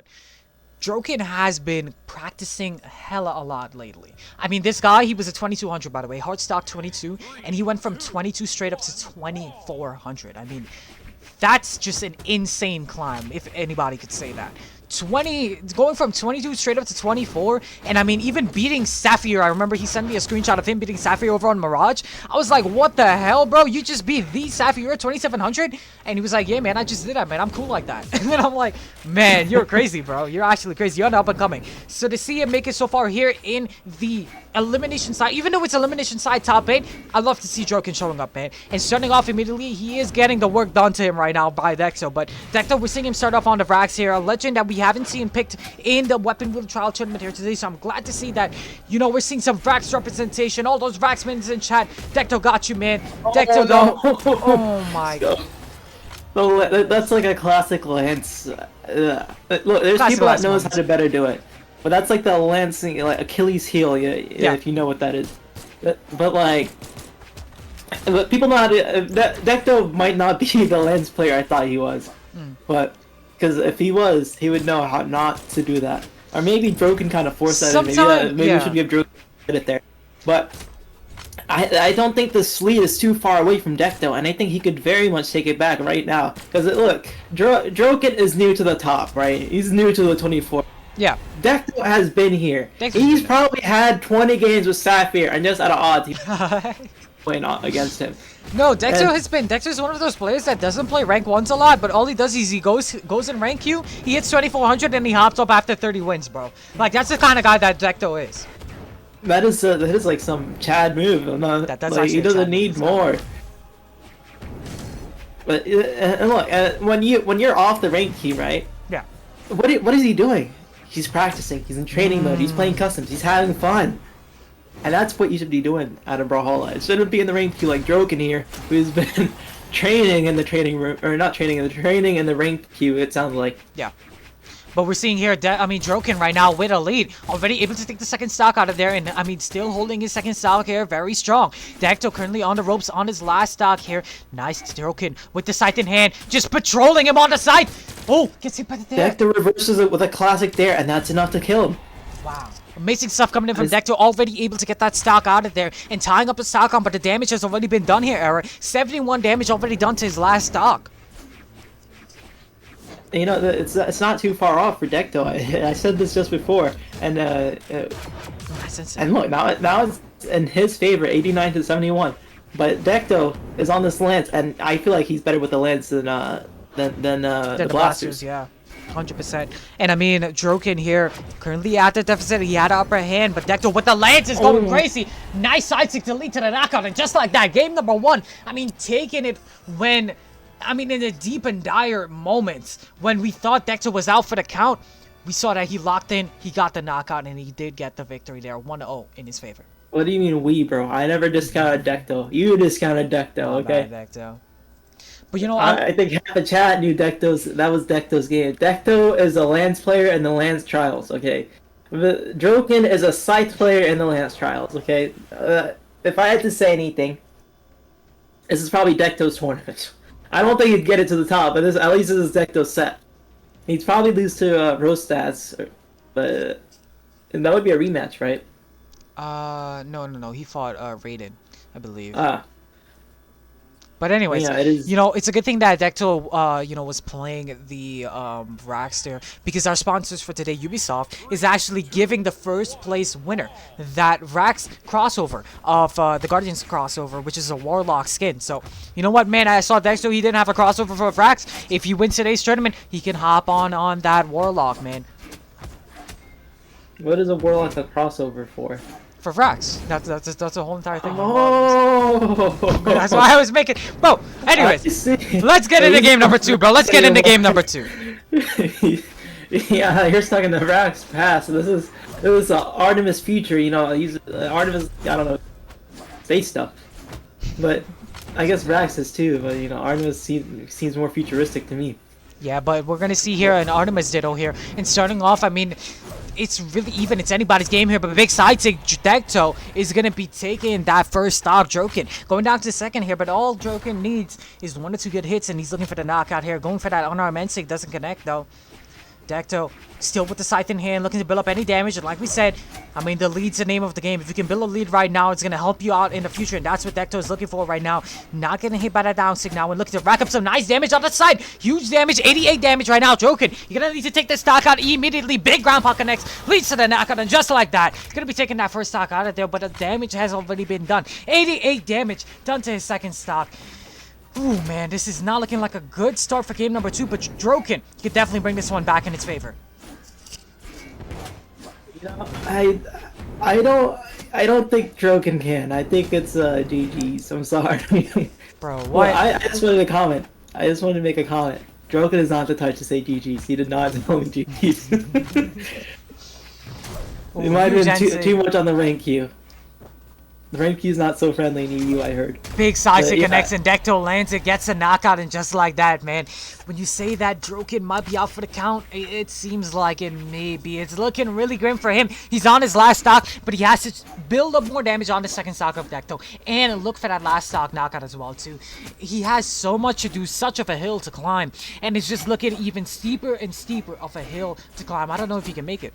but Droken has been practicing hella a lot lately. I mean, this guy, he was a 2200, by the way, hard stock 22, and he went from 22 straight up to 2400. I mean, that's just an insane climb, if anybody could say that. Going from 22 straight up to 24, and I mean, even beating Sapphire. I remember he sent me a screenshot of him beating Sapphire over on Mirage. I was like, what the hell, bro? You just beat the Sapphire 2700? And he was like, yeah, man, I just did that, man. I'm cool like that. And then I'm like, man, you're crazy, bro. You're actually crazy. You're up and coming. So to see him make it so far here in the elimination side, even though it's elimination side top 8, I love to see Droken showing up, man. And starting off immediately, he is getting the work done to him right now by Deycto. But Deycto, we're seeing him start off on the Vrax here, a legend that we haven't seen picked in the Weapon Wheel Trial Tournament here today. So I'm glad to see that, you know, we're seeing some Vrax representation. All those Vrax minutes in chat. Deycto got you, man. Deycto, no. Oh my god. So that's like a classic Lance. Look, there's Classic people that Lance knows moment. how to better do it. But that's like the Lance thing, like Achilles heel, Yeah. if you know what that is. But like, but people know how to. Deycto might not be the Lance player I thought he was, but because if he was, he would know how not to do that. Or maybe Droken kind of forced that. Maybe we should give Droken credit there. But I don't think the lead is too far away from Deycto, and I think he could very much take it back right now. Because look, Droken is new to the top, right? He's new to the 24. Yeah. Deycto has been here. He's probably had 20 games with Sapphire, and just out of odds, he's playing against him. No, Deycto's one of those players that doesn't play rank 1s a lot, but all he does is he goes in rank Q, he hits 2400, and he hops up after 30 wins, bro. Like, that's the kind of guy that Deycto is. That is like some Chad move. That's like, he doesn't need more. But and look, when you're off the rank key, right? Yeah. What is he doing? He's practicing. He's in training mode. He's playing customs. He's having fun. And that's what you should be doing out of brawlhalla. It shouldn't be in the rank queue like Droken here, who's been training in the training room, or not training in the rank queue. It sounds like. Yeah. But we're seeing here, Droken right now with a lead, already able to take the second stock out of there, and I mean, still holding his second stock here, very strong. Deycto currently on the ropes on his last stock here. Nice Droken with the scythe in hand, just patrolling him on the side. Oh, gets hit by the dare. Deycto reverses it with a classic dare, and that's enough to kill him. Wow. Amazing stuff coming in from Deycto, already able to get that stock out of there and tying up the stock on, but the damage has already been done here, Era. 71 damage already done to his last stock. You know, it's not too far off for Deycto. I said this just before, and look, now it's in his favor, 89 to 71. But Deycto is on this lance, and I feel like he's better with the lance than the blasters. Yeah, 100%. And I mean, Droken here currently at the deficit. He had an upper hand, but Deycto with the lance is going crazy. Nice side stick to lead to the knockout, and just like that, game number 1. I mean, taking it when. I mean, in the deep and dire moments when we thought Deycto was out for the count, we saw that he locked in, he got the knockout, and he did get the victory there, 1-0 in his favor. What do you mean we, bro? I never discounted Deycto. You discounted Deycto, okay? Deycto. But you know, I think half the chat knew that was Deycto's game. Deycto is a Lance player in the Lance Trials, okay? Droken is a Scythe player in the Lance Trials, okay? If I had to say anything, this is probably Deycto's tournament. I don't think he'd get it to the top, but at least this is Deycto's set. He'd probably lose to Rostats, but and that would be a rematch, right? No. He fought Raiden, I believe. But anyways, yeah, you know, it's a good thing that Deycto, you know, was playing the Vrax there, because our sponsors for today, Ubisoft, is actually giving the first place winner that Vrax crossover of the Guardians crossover, which is a Warlock skin. So, you know what, man, I saw Deycto, he didn't have a crossover for Vrax. If he wins today's tournament, he can hop on that Warlock, man. What is a Warlock a crossover for? For Vrax. That's a whole entire thing. Oh! That's why I was making... Bro, anyways, let's get into game number 2, bro. Let's get into game number 2. Yeah, you're stuck in the Vrax past. This is Artemis future, you know, he's Artemis, I don't know, space stuff. But I guess Vrax is too, but you know, Artemis seems more futuristic to me. Yeah, but we're gonna see here an Artemis Ditto here. And starting off, I mean, it's really even. It's anybody's game here, but big side take Deycto is gonna be taking that first stock. Droken going down to second here, but all Droken needs is 1 or 2 good hits, and he's looking for the knockout here. Going for that unarmed end stick, doesn't connect though. Deycto Still with the scythe in hand, looking to build up any damage. And like we said, I mean, the lead's the name of the game. If you can build a lead right now, it's going to help you out in the future. And that's what Deycto is looking for right now. Not getting hit by that down stick now. And looking to rack up some nice damage on the side. Huge damage, 88 damage right now. Droken, you're going to need to take this stock out immediately. Big grandpa connects, leads to the knockout. And just like that, going to be taking that first stock out of there. But the damage has already been done. 88 damage done to his second stock. Ooh, man, this is not looking like a good start for game number 2. But Droken could definitely bring this one back in its favor. You know, I don't think Droken can. I think it's GG's. I'm sorry. Bro, what? Well, I just wanted to comment. I just wanted to make a comment. Droken is not the type to say GG's. He did not tell me GG's. It might have been too much on the rank queue. The rank queue is not so friendly near you, I heard. Big side stick connects and Deycto lands it, gets a knockout, and just like that, man. When you say that Droken might be out for the count, it seems like it may be. It's looking really grim for him. He's on his last stock, but he has to build up more damage on the second stock of Deycto. And look for that last stock knockout as well, too. He has so much to do, such of a hill to climb. And it's just looking even steeper and steeper of a hill to climb. I don't know if he can make it.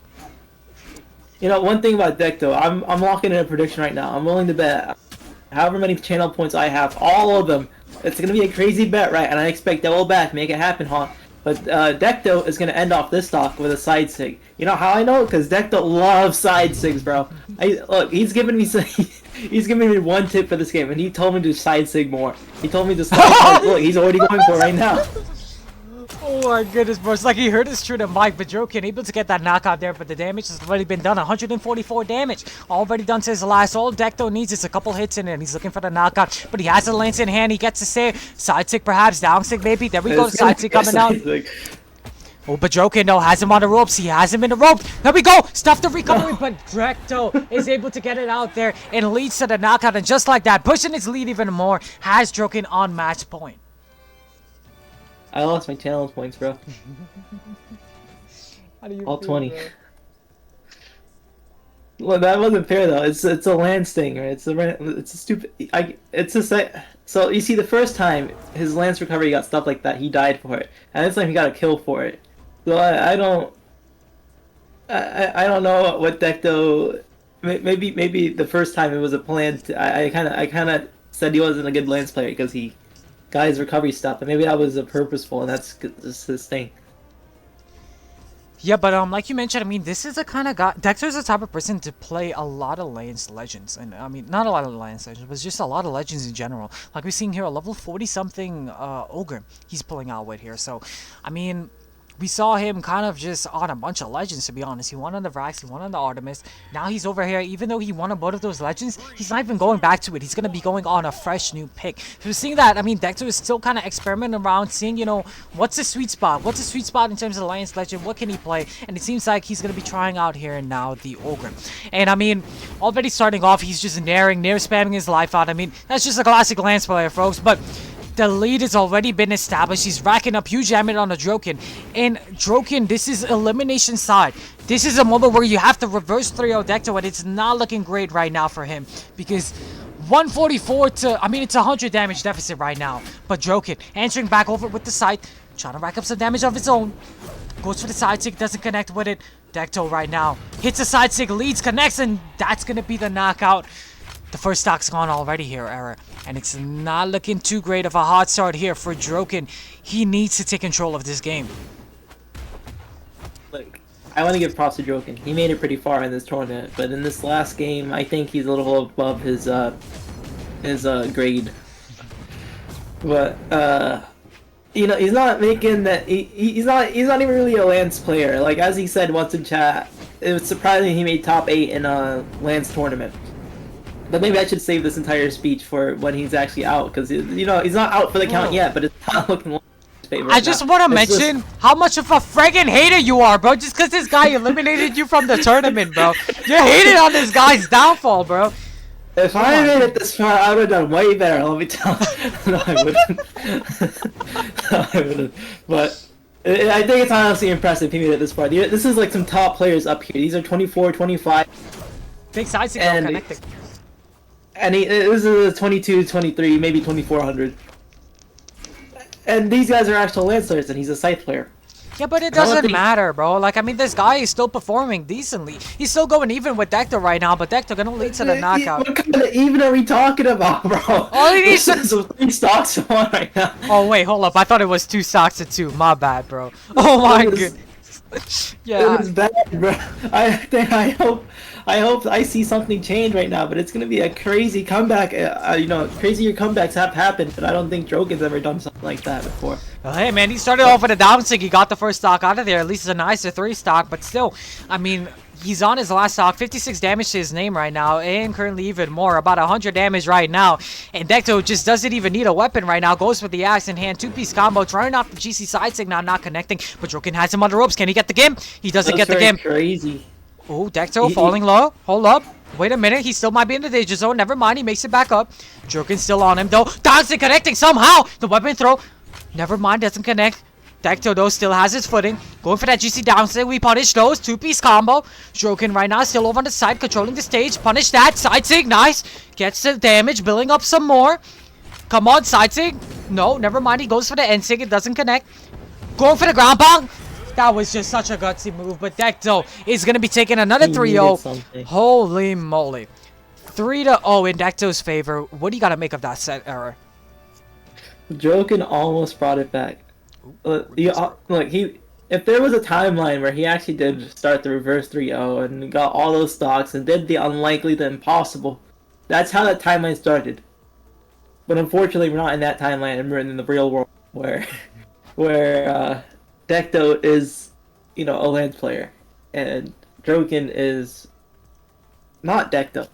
You know, one thing about Deycto, I'm locking in a prediction right now. I'm willing to bet however many channel points I have, all of them. It's going to be a crazy bet, right? And I expect double back, make it happen, huh? But Deycto is going to end off this stock with a side sig. You know how I know? Because Deycto loves side sigs, bro. Look, he's giving me he's giving me one tip for this game, and he told me to side sig more. He told me to side sig. Look, he's already going for it right now. Oh my goodness, bro. It's like he heard his true to Mike, but Droken able to get that knockout there, but the damage has already been done. 144 damage. Already done to his last. All Deycto needs is a couple hits in it, and he's looking for the knockout. But he has the lance in hand. He gets to say side stick, perhaps down stick, maybe. There we go. Side stick coming out. Oh, but Droken, though, has him on the ropes. He has him in the rope. There we go. Stuff the recovery, but Deycto is able to get it out there and leads to the knockout. And just like that, pushing his lead even more, has Droken on match point. I lost my challenge points, bro. How do you all feel, 20. bro? Well, that wasn't fair though. It's a lance thing, right? It's a stupid. So you see, the first time his lance recovery got stuff like that, he died for it, and this time he got a kill for it. So I don't know what Deycto. Maybe the first time it was a plan. I kind of said he wasn't a good lance player because he got his recovery stuff, and maybe that was purposeful, and that's just his thing. Yeah, but like you mentioned, I mean, this is the kind of guy. Deycto's the type of person to play a lot of Lance Legends, and I mean, not a lot of Lance Legends, but just a lot of Legends in general. Like we're seeing here, a level 40-something Ogre he's pulling out with here. So, I mean, we saw him kind of just on a bunch of Legends, to be honest. He won on the Vrax, he won on the Artemis. Now he's over here. Even though he won on both of those Legends, he's not even going back to it. He's going to be going on a fresh new pick. So we're seeing that, I mean, Deycto is still kind of experimenting around, seeing, you know, what's the sweet spot? What's the sweet spot in terms of the Lance Legend? What can he play? And it seems like he's going to be trying out here now the Ogre. And I mean, already starting off, he's just nair spamming his life out. I mean, that's just a classic Lance player, folks. But the lead has already been established. He's racking up huge damage on the Droken. And Droken, this is elimination side. This is a moment where you have to reverse 3-0 Deycto, and it's not looking great right now for him. Because 144 to, I mean, it's 100 damage deficit right now. But Droken answering back over with the scythe, trying to rack up some damage of his own. Goes for the side stick, doesn't connect with it. Deycto right now hits the side stick, leads, connects, and that's going to be the knockout. The first stock's gone already here, Era. And it's not looking too great of a hot start here for Droken. He needs to take control of this game. Look, I want to give props to Droken. He made it pretty far in this tournament, but in this last game, I think he's a little above his grade. But you know, he's not making that. He's not even really a Lance player. Like as he said once in chat, it was surprising he made top 8 in a Lance tournament. But maybe I should save this entire speech for when he's actually out, because you know he's not out for the count yet, but it's not looking like his favorite. I just want to mention how much of a friggin' hater you are, bro. Just because this guy eliminated you from the tournament, bro. You're hating on this guy's downfall, bro. If I made it this far, I would have done way better. Let me tell you. No, I wouldn't. No, I wouldn't. But I think it's honestly impressive he made it this far. This is like some top players up here. These are 24, 25. Big side signal connecting. And this is a 22, 23, maybe 2400. And these guys are actual Lance players, and he's a Scythe player. Yeah, but it I don't doesn't think- matter, bro. Like, I mean, this guy is still performing decently. He's still going even with Deycto right now, but Deycto gonna lead to the knockout. What kind of even are we talking about, bro? All he needs This to- is 3 stocks on right now. Oh, wait, hold up. I thought it was 2 stocks to 2. My bad, bro. Oh, my It was- goodness. It Yeah. was bad, bro. I hope I see something change right now, but it's gonna be a crazy comeback. You know, crazier comebacks have happened, but I don't think Droken's ever done something like that before. Well, hey, man, he started off with a down stick. He got the first stock out of there. At least it's a nicer 3 stock, but still, I mean, he's on his last stock. 56 damage to his name right now, and currently even more. About 100 damage right now. And Deycto just doesn't even need a weapon right now. Goes with the axe in hand. 2-piece combo. Trying off the GC side signal, not connecting. But Droken has him on the ropes. Can he get the game? He doesn't get the game. Crazy. Oh, Deycto falling low. Hold up. Wait a minute. He still might be in the danger zone. Never mind. He makes it back up. Droken's still on him, though. Dancing connecting somehow. The weapon throw. Never mind. Doesn't connect. Deycto, though, still has his footing. Going for that GC downstick. We punish those. 2-piece combo. Droken right now still over on the side, controlling the stage. Punish that. Side sig. Nice. Gets the damage. Building up some more. Come on, side sig. No, never mind. He goes for the end sig. It doesn't connect. Going for the ground pound. That was just such a gutsy move. But Deycto is going to be taking another He 3-0. needed something. Holy moly. 3-0 in Deycto's favor. What do you got to make of that set error? Droken almost brought it back. Like if there was a timeline where he actually did start the reverse 3-0 and got all those stocks and did the unlikely, the impossible, that's how that timeline started. But unfortunately, we're not in that timeline, and we're in the real world where Deycto is, you know, a Lance player, and Droken is not Deycto.